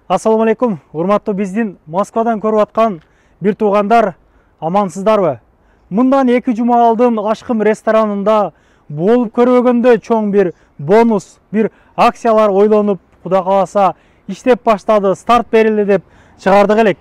Ассаламу алейкум, урматтуу биздин Москвадан көрүп аткан бир туугандар, амансыздарбы? Мындан 2 жума алдын Ашкым ресторанында болуп көрбөгөндөй чоң бир бонус, бир акциялар ойлонуп, Кудай кааласа иштеп баштады, старт берилди деп чыгардык элек.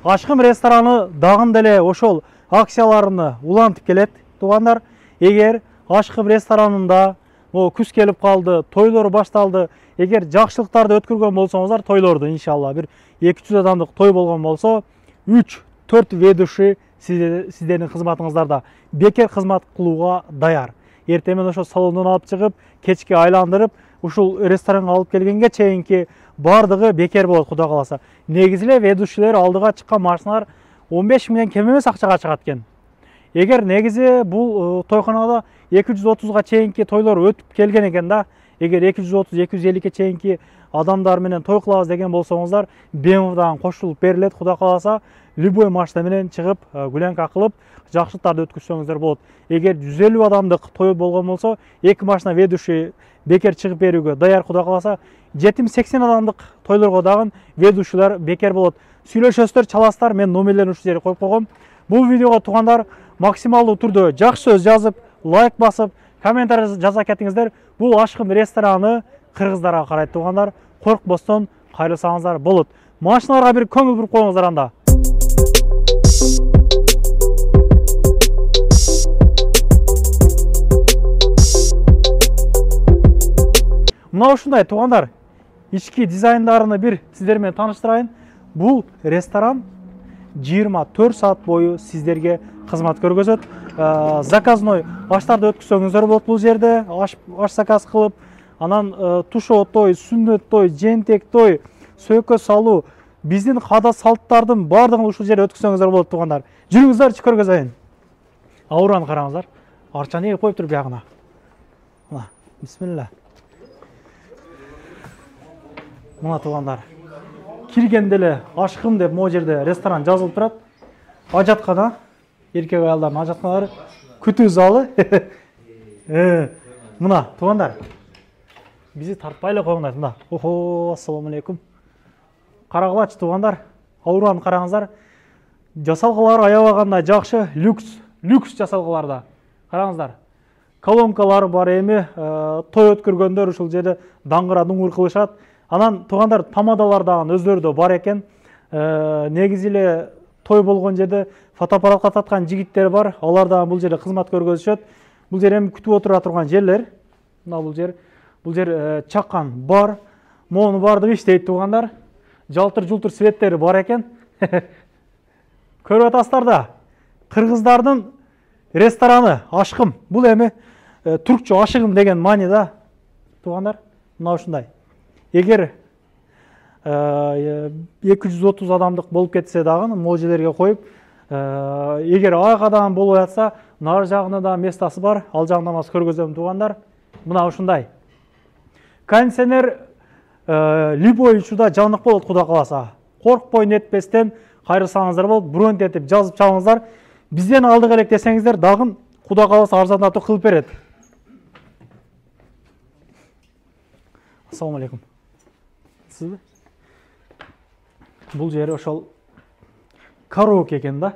Ашкым рестораны дагы деле ошол акцияларны улантып келет, туугандар. Эгер Ашкым ресторанында күз келип калды, тойлор башталды. Эгер жакшылыктарды өткөргөн болсоңуздар, тойлорду иншалла бир 200 адамдык той болгон болсо, 3-4 ведущий сиздердин кызматыңыздарда бекер кызмат кылууга даяр. Эртемен ошо салондон алып чыгып, кечке айландырып, ушул ресторанга алып келгенге чейинки бардыгы бекер болот, Кудай кааласа. Негизи эле ведущийлер алдыга чыккан машиналар 15 миңден кем эмес акчага чыгат экен. Эгер негизи бул тойконада 230га чейинки тойлор өтүп келген экен да, эгер 230-250ге чейинки адамдар менен той кылабыз деген болсоңуздар, BMW-дан кошулуп берилет, Кудай кааласа, любой машина менен чыгып, гүлөнкө кылып, жакшылыктарды өткөрсөңүздөр болот. Эгер 150 адамдык той болгон болсо, 2 машина ведущий бекер чыгып берүүгө даяр, Кудай кааласа. 70-80 адамдык тойлорго дагы ведущийлер бекер болот. Сүйлөшөсүздөр, чаласыздар, мен номерлерин ушул жерге коюп койгом. Бул видеого туугандар максималдуу түрдө жакшы сөз жазып, лайк басып, комментарий жаза кетиңиздер. Бул Ашкым рестораны кыргыздарга карайт, туугандар. Коркпостон кайрылсаңыздар болот. Машиналарга бир көңүл буруп коюңуздар анда. Мына ушундай, туугандар. Ички дизайндарын бир сиздер менен тааныштырайын. Бул ресторан 24 саат бою сиздерге кызмат көргөзөт. Заказной аштарды өткөзсөңүздөр болот бул жерде. Аш заказ кылып, анан тушоо той, сүннөт той, жентек той, сөйкө салуу, биздин када салттардын бардыгын ушул жерде өткөзсөңүздөр болот, туугандар. Жүрүңүздөрчү көргөзөйүн. Аураны караңыздар. Арчаны эгип коюптур биягына. Мына, бисмилла. Мына туугандар. Киргенде эле Ашкым деп могу жерде ресторан жазылып турат. Ажаткана, эркек аялдардын ажатканалары, күтүү залы. Мына туугандар. Бизи тартпай эле коюңдар, мына. Охо, ассаламу алейкум. Карагылачы туугандар. Аураны караңыздар. Жасалгалары аябагандай жакшы, люкс жасалгаларда. Караңыздар. Колонкалар бар эми, той өткөргөндөр ушул жерде даңгыра-дуңгур кылышат. Анан туугандар, тамадалар дагы өздөрү бар экен. Негизи эле той болгон жерде фотоаппаратка таткан жигиттер бар. Алар дагы бул жерде кызмат көргөзүшөт. Бул жер эми күтүп отура турган жерлер. Мына бул жер чаккан бар. Монун бардыгы иштейт, туугандар. Жалтыр-жултур светтери бар экен. Көрүп атасыздар да. Кыргыздардын рестораны Ашкым. Бул эми түркчө ашыгым деген мааниде, туугандар. Мына ушундай. Эгер 230 адамдык болуп кетсе дагы могу жерлерге коюп, эгер айгадан болуп жатса, нар жагында да местасы бар, ал жагында мас көргөзөм, туугандар. Мына ушундай. Кондиционер любой учурда жанык болот, Кудай кааласа. Коркпой нетпестен кайрылсаңыздар болот, бронь этип жазып чалыңыздар. Бизден алдык элек десеңиздер, дагы Кудай кааласа арзандатуу кылып берет. Ассаламу алейкум. Сизби? Бул жер ошол караоке экен да.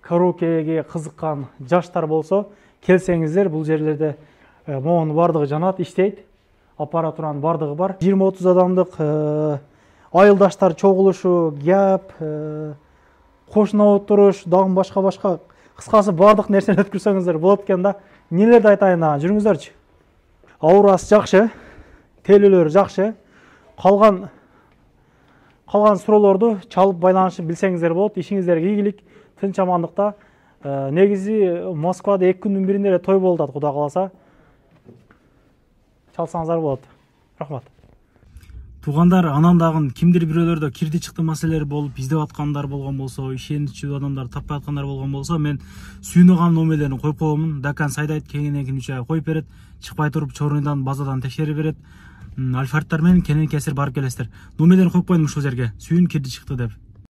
Караокеге кызыккан жаштар болсо, келсеңиздер, бул жерлерде могунун бардыгы жанат, иштейт. Аппаратуранын бардыгы бар. 20-30 адамдык айылдаштар чогулушу, гап, кошуна отуруш, дагы башка кыскасы бардык нерсени өткөрсөңүздөр болот экен да. Нелерди айтайын дагы, жүрүңүздөрчү. Аурасы жакшы, телөлөрү жакшы. Калган суроолорду чалып байланышып билсеңиздер болот. Ишиңиздерге ийгилик, тынч амандыкта. Негизи Москвада 2 күндүн биринде эле той болуп атат, Кудай кааласа. Чалсаңыздар болот. Рахмат. Туугандар, анан дагы кимдир бирөөлөрдө кирди чыкты маселелер болуп, издеп аткандар болгон болсо, ишеничүү адамдар таппай аткандар болгон болсо, мен сүйүнөган номерлерин коюп койгомун. Дакан сайдайт, кеңинен үчө коюп берет. Чыкпай туруп, чорундан, базадан текшерип берет. Альфарттар менен кенен кесир барып келесиздер. Номерлерин коюп койдум ушул жерге. Сүйүн кирди чыкты деп.